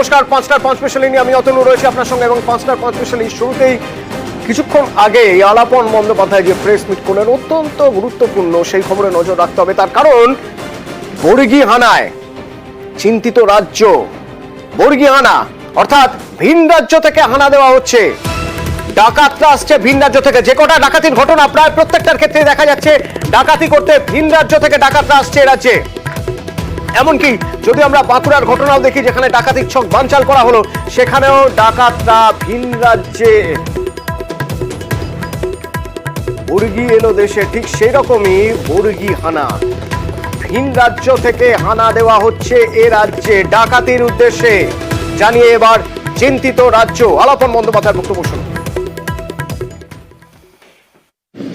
নমস্কার, 5টার 5 স্পেশালি নিয়ে আমি অতনু রয়েছি আপনার সঙ্গে এবং 5টার 5 স্পেশালি শুরুতেই কিছুক্ষণ আগে আলাপন বন্দ্যোপাধ্যায় যে প্রেস মিট করলেন অত্যন্ত গুরুত্বপূর্ণ, সেই খবরে নজর রাখতে হবে। তার কারণ বর্গী হানায় চিন্তিত রাজ্য। বর্গী হানা অর্থাৎ ভিন রাজ্য থেকে হানা দেওয়া হচ্ছে, ডাকাতরা আসছে ভিন রাজ্য থেকে। যে কটা ডাকাতির ঘটনা প্রায় প্রত্যেকটার ক্ষেত্রে দেখা যাচ্ছে ডাকাতি করতে ভিন রাজ্য থেকে ডাকাতরা আসছে রাজ্যে। এমনকি যদি আমরা বাঁকুড়ার ঘটনাও দেখি, যেখানে ডাকাতির ছক বানচাল করা হলো, সেখানেও ডাকাতরা ভিন রাজ্যে বর্গী এলো দেশে, ঠিক সেই রকমই বর্গী হানা। ভিন রাজ্য থেকে হানা দেওয়া হচ্ছে এ রাজ্যে ডাকাতির উদ্দেশ্যে, জানিয়ে এবার চিন্তিত রাজ্য। আলাপন বন্দ্যোপাধ্যায়ের বক্তব্য শুনুন।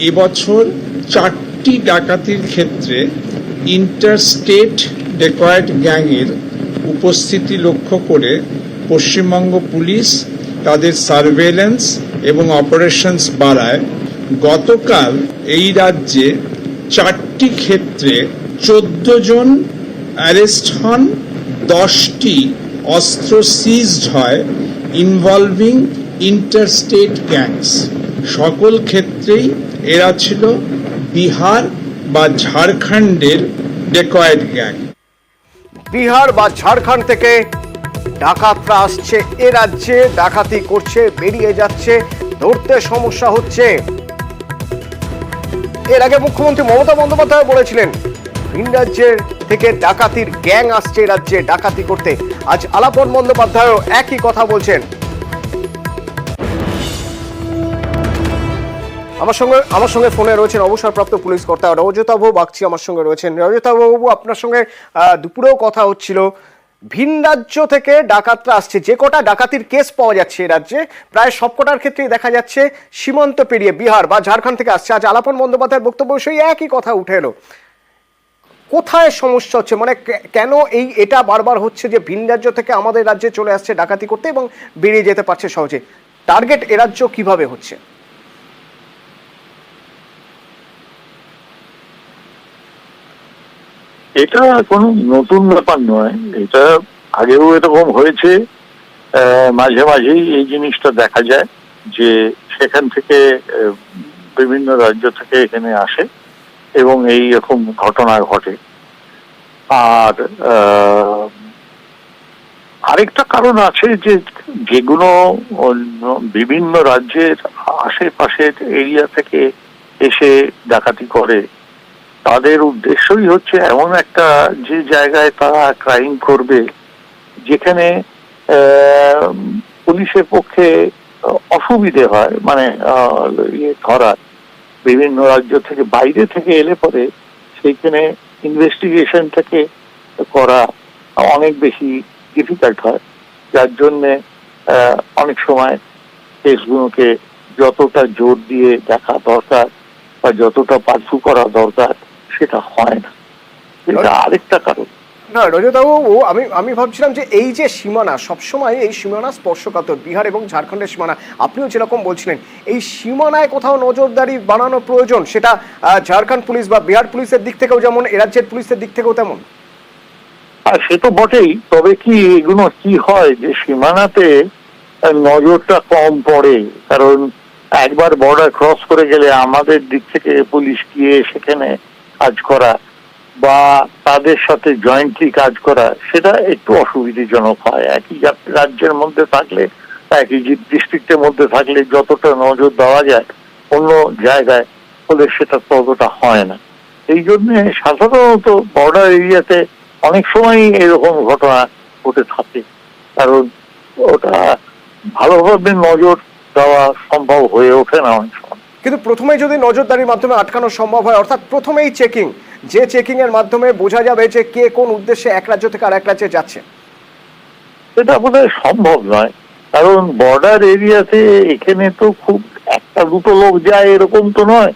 এবছর 4টি ডাকাতির ক্ষেত্রে ইন্টারস্টেট ডেকয়েট গ্যাংয়ের উপস্থিতি লক্ষ্য করে পশ্চিমবঙ্গ পুলিশ তাদের সার্ভেলেন্স এবং অপারেশনস বাড়ায়। গতকাল এই রাজ্যে 4টি ক্ষেত্রে 14 জন অ্যারেস্ট হন, 10টি অস্ত্র সিজড হয় ইনভলভিং ইন্টারস্টেট গ্যাংস। সকল ক্ষেত্রেই এরা ছিল বিহার বা ঝাড়খণ্ডের ডেকয়েট গ্যাং। বিহার বা ঝাড়খণ্ড থেকে ডাকাতরা আসছে এ রাজ্যে, ডাকাতি করছে, বেরিয়ে যাচ্ছে, ধরতে সমস্যা হচ্ছে। এর আগে মুখ্যমন্ত্রী মমতা বন্দ্যোপাধ্যায় বলেছিলেন ভিন রাজ্যের থেকে ডাকাতির গ্যাং আসছে রাজ্যে ডাকাতি করতে। আজ আলাপন বন্দ্যোপাধ্যায়ও একই কথা বলছেন। আমার সঙ্গে ফোনে রয়েছেন অবসরপ্রাপ্ত পুলিশ কর্তা রজতাভ বাগচি, আমার সঙ্গে রয়েছেন। রজতাভ বাবু, আপনার সঙ্গে দুপুরেও কথা হচ্ছিল, ভিন রাজ্য থেকে ডাকাতরা আসছে। যে কটা ডাকাতির কেস পাওয়া যাচ্ছে রাজ্যে, প্রায় সবকটার ক্ষেত্রেই দেখা যাচ্ছে সীমান্ত পেরিয়ে বিহার বা ঝাড়খণ্ড থেকে আসছে। আজ আলাপন বন্দ্যোপাধ্যায়ের বক্তব্য সেই একই কথা উঠে এলো। কোথায় সমস্যা হচ্ছে, মানে কেন এটা বারবার হচ্ছে যে ভিন রাজ্য থেকে আমাদের রাজ্যে চলে আসছে ডাকাতি করতে এবং বেরিয়ে যেতে পারছে সহজে? টার্গেট এ রাজ্য কিভাবে হচ্ছে? এটা কোনো নতুন ব্যাপার নয়, এটা আগেও এরকম হয়েছে। মাঝে মাঝেই এই জিনিসটা দেখা যায় যে সেখান থেকে বিভিন্ন রাজ্য থেকে এখানে আসে এবং এই রকম ঘটনা ঘটে। আর আরেকটা কারণ আছে যে যেগুলো বিভিন্ন রাজ্যের আশেপাশের এরিয়া থেকে এসে ডাকাতি করে, তাদের উদ্দেশ্যই হচ্ছে এমন একটা যে জায়গায় তারা ক্রাইম করবে যেখানে পুলিশের পক্ষে অসুবিধে হয়, মানে ধরার। বিভিন্ন রাজ্য থেকে বাইরে থেকে এলে পরে সেইখানে ইনভেস্টিগেশন থেকে করা অনেক বেশি ডিফিকাল্ট হয়, যার জন্যে অনেক সময় কেসগুলোকে যতটা জোর দিয়ে দেখা দরকার বা যতটা পার্সু করা দরকার সেটা হয় না। এটা আরেকটা কারণ। না রজতবাবু, আমি ভাবছিলাম যে এই যে সীমানা, সবসময় এই সীমানা স্পর্শকাতর, বিহার এবং ঝাড়খণ্ডের সীমানা, আপনিও যেরকম বলছিলেন এই সীমানায় কোথাও নজরদারি বাড়ানো প্রয়োজন, সেটা ঝাড়খণ্ড পুলিশ বা বিহার পুলিশের দিক থেকেও যেমন এ রাজ্যের পুলিশের দিক থেকেও তেমন। আর সে তো বটেই, তবে কি এগুলো কি হয় যে সীমানাতে নজরটা কম পড়ে, কারণ একবার বর্ডার ক্রস করে গেলে আমাদের দিক থেকে পুলিশ গিয়ে সেখানে কাজ করা বা তাদের সাথে জয়েন্টলি কাজ করা সেটা একটু অসুবিধাজনক হয়। একই রাজ্যের মধ্যে থাকলে, একই ডিস্ট্রিক্টের মধ্যে থাকলে যতটা নজর দেওয়া যায় অন্য জায়গায় হলে সেটা ততটা হয় না। এই জন্যে সাধারণত বর্ডার এরিয়াতে অনেক সময় এরকম ঘটনা ঘটে থাকে, কারণ ওটা ভালোভাবে নজর দেওয়া সম্ভব হয়ে ওঠে না অনেক সময়। কিন্তু প্রথমেই যদি নজরদারির মাধ্যমে আটকানো সম্ভব হয়, অর্থাৎ প্রথমেই চেকিং, যে চেকিং এর মাধ্যমে বোঝা যাবে যে কে কোন উদ্দেশ্যে এক রাজ্য থেকে আর এক রাজ্যে যাচ্ছে, এটা বোধহয় সম্ভব নয়। কারণ বর্ডার এরিয়াতে এখানে তো খুব একটা দুটো লোক যায় এরকম তো নয়,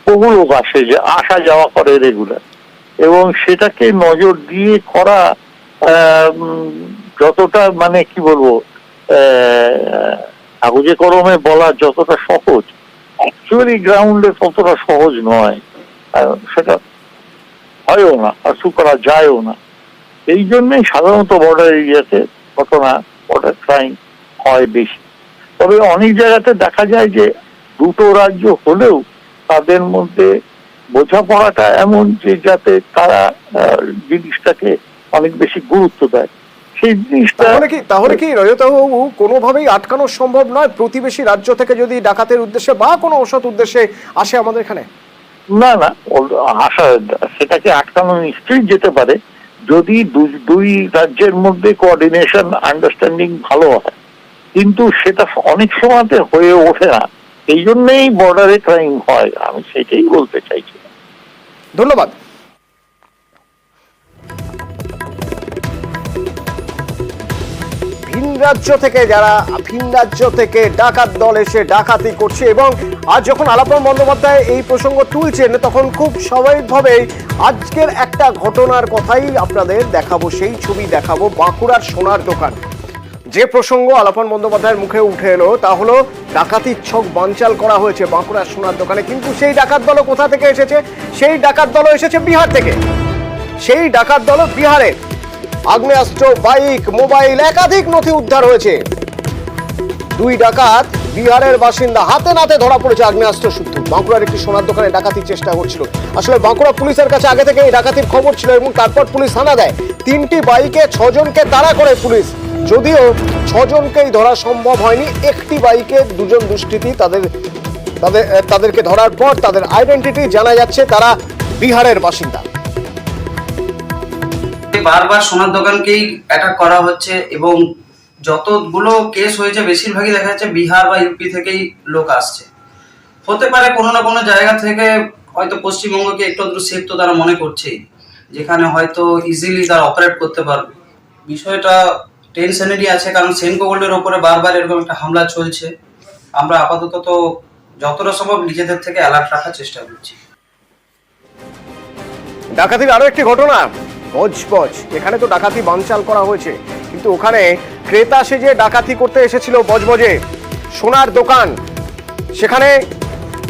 বহু লোক আসে, যে আসা যাওয়া করে রেগুলার, এবং সেটাকে নজর দিয়ে করা যতটা, মানে কি বলবো, কাগজে কলমে বলা যতটা সহজ, অ্যাকচুয়ালি গ্রাউন্ডে ততটা সহজ নয়। সেটা হয়ও না, পার্সু করা যায়ও না। এই জন্যই সাধারণত বর্ডার এরিয়াতে ঘটনা বর্ডার ক্রাইম হয় বেশি। তবে অনেক জায়গাতে দেখা যায় যে দুটো রাজ্য হলেও তাদের মধ্যে বোঝাপড়াটা এমন যে যাতে তারা জিনিসটাকে অনেক বেশি গুরুত্ব দেয়, সেই জিনিসটা। তাহলে কি রজতবাবু কোনোভাবেই আটকানো সম্ভব নয় প্রতিবেশী রাজ্য থেকে যদি ডাকাতের উদ্দেশ্যে বা কোনো অসৎ উদ্দেশ্যে আসে আমাদের এখানে? না না, আশা সেটাকে আটকানো নিশ্চয়ই যেতে পারে যদি দুই রাজ্যের মধ্যে কোঅর্ডিনেশন আন্ডারস্ট্যান্ডিং ভালো হয়, কিন্তু সেটা অনেক সময়তে হয়ে ওঠে না, এই জন্যই বর্ডারে ক্রাইম হয়। আমি সেটাই বলতে চাইছি। ধন্যবাদ। ভিন রাজ্য থেকে ডাকাত দল এসে ডাকাতি করছে এবং আজ যখন আলাপন বন্দ্যোপাধ্যায় এই প্রসঙ্গ তুলছেন তখন খুব স্বাভাবিকভাবেই আজকের একটা ঘটনার কথাই আপনাদের দেখাবো, সেই ছবি দেখাবো। বাঁকুড়ার সোনার দোকান, যে প্রসঙ্গ আলাপন বন্দ্যোপাধ্যায়ের মুখে উঠে এলো তা হলো ডাকাতির ছক বানচাল করা হয়েছে বাঁকুড়ার সোনার দোকানে। কিন্তু সেই ডাকাত দল কোথা থেকে এসেছে? সেই ডাকাত দল এসেছে বিহার থেকে। সেই ডাকাত দল বিহারে আগ্নেয়াস্ত্র, বাইক, মোবাইল, একাধিক নথি উদ্ধার হয়েছে। দুই ডাকাত বিহারের বাসিন্দা, হাতে নাতে ধরা পড়েছে আগ্নেয়াস্ত্র শুদ্ধ। বাঁকুড়ার একটি সোনার দোকানে ডাকাতির চেষ্টা করছিল। আসলে বাঁকুড়া পুলিশের কাছে আগে থেকে এই ডাকাতির খবর ছিল এবং তারপর পুলিশ হানা দেয়। 3টি বাইকে 6 জনকে তাড়া করে পুলিশ, যদিও 6 জনকেই ধরা সম্ভব হয়নি। একটি বাইকে 2 জন দুষ্কৃতী, তাদেরকে ধরার পর তাদের আইডেন্টিটি জানা যাচ্ছে, তারা বিহারের বাসিন্দা। বারবার সোনার দোকানকেই অ্যাটাক করা হচ্ছে এবং যতগুলো কেস হয়েছে বেশিরভাগই দেখা যাচ্ছে বিহার বা ইউপি থেকেই লোক আসছে। হতে পারে কোনো না কোনো জায়গা থেকে হয়তো পশ্চিমবঙ্গকে একটু সেফ তো তারা মনে করছেই, যেখানে হয়তো ইজিলি তারা অপারেট করতে পারবে। বিষয়টা টেনশনেরই আছে, কারণ সেনকো গোল্ডের ওপরে বারবার এরকম একটা হামলা চলছে। আমরা আপাতত তো যতটা সম্ভব নিজেদের থেকে অ্যালার্ট রাখার চেষ্টা করছি। ডাকাতির আরো একটি ঘটনা, বজবজ। এখানে তো ডাকাতি বানচাল করা হয়েছে, কিন্তু ওখানে ক্রেতা সেজে ডাকাতি করতে এসেছিল বজবজে সোনার দোকান। সেখানে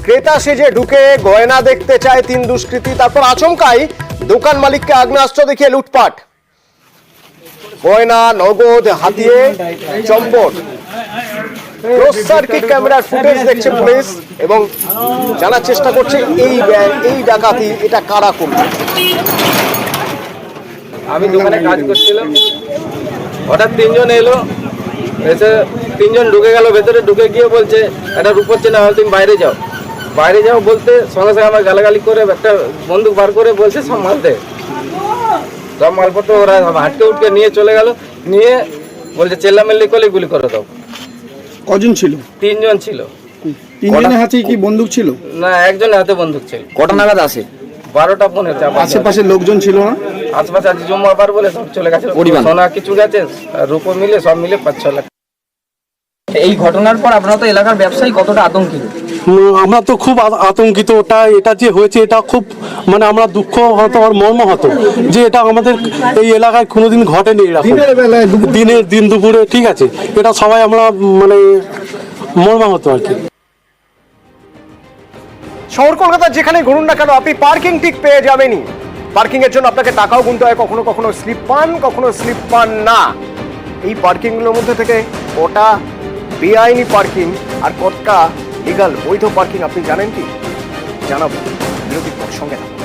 ক্রেতা সেজে ঢুকে গয়না দেখতে চায় 3 দুষ্কৃতী, তারপর আচমকাই দোকান মালিককে আগ্নেয়াস্ত্র দেখিয়ে লুটপাট। গয়না, নগদ হাতিয়ে চম্পট। ক্লোজ সার্কিট ক্যামেরার ফুটেজ দেখছে পুলিশ এবং জানার চেষ্টা করছে এই ডাকাতি এটা কারা করছে। আমি দোকানে কাজ করছিলাম, হঠাৎ 3 জন এলো, এসে 3 জন ঢুকে গেল ভেতরে। ঢুকে গিয়ে বলছে একটা রূপর চেনা হল, তুমি বাইরে যাও বলতে সঙ্গে সঙ্গে আমার গালাগালি করে একটা বন্দুক বার করে বলছে সব মাল দে। সব মালপত্র ওরা হাটকে উঠকে নিয়ে চলে গেল, নিয়ে বলছে চেল্লামেল্লি করলে গুলি করে দাও। কজন ছিল? 3 জন ছিল। 3 জনের হাতে কি বন্দুক ছিল? না, একজনের হাতে বন্দুক ছিল। কটা নাগাদ আসে? 12টা 15। আশেপাশে লোকজন ছিল না? আশেপাশে আজ জমাবার বলে সব চলে গেছে, সোনা কিছু গেছে, রূপো মিলে সব মিলে 5-6 লাখ। এই ঘটনার পর আপনারা তো এলাকার ব্যবসায়ী কতটা আতঙ্কিত? আমরা তো খুব আতঙ্কিত। এটা যে হয়েছে এটা খুব মানে আমরা দুঃখ হতো আর মর্ম হতো যে এটা আমাদের এই এলাকায় কোনোদিন ঘটেনি এরকম দিন দুপুরে। ঠিক আছে, এটা সবাই আমরা মানে মর্ম হতো আর কি। শহর কলকাতার যেখানে ঘুরুন না কেন আপনি পার্কিং ঠিক পেয়ে যাবেনই। পার্কিং এর জন্য আপনাকে টাকাও গুনতে হয়, কখনো কখনো স্লিপ পান, কখনো স্লিপ পান না। এই পার্কিং গুলোর মধ্যে থেকে কটা বেআইনি পার্কিং আর কতটা লিগাল বৈধ পার্কিং আপনি জানেন কি? জানাবো বিরতির পর, সঙ্গে থাকুন।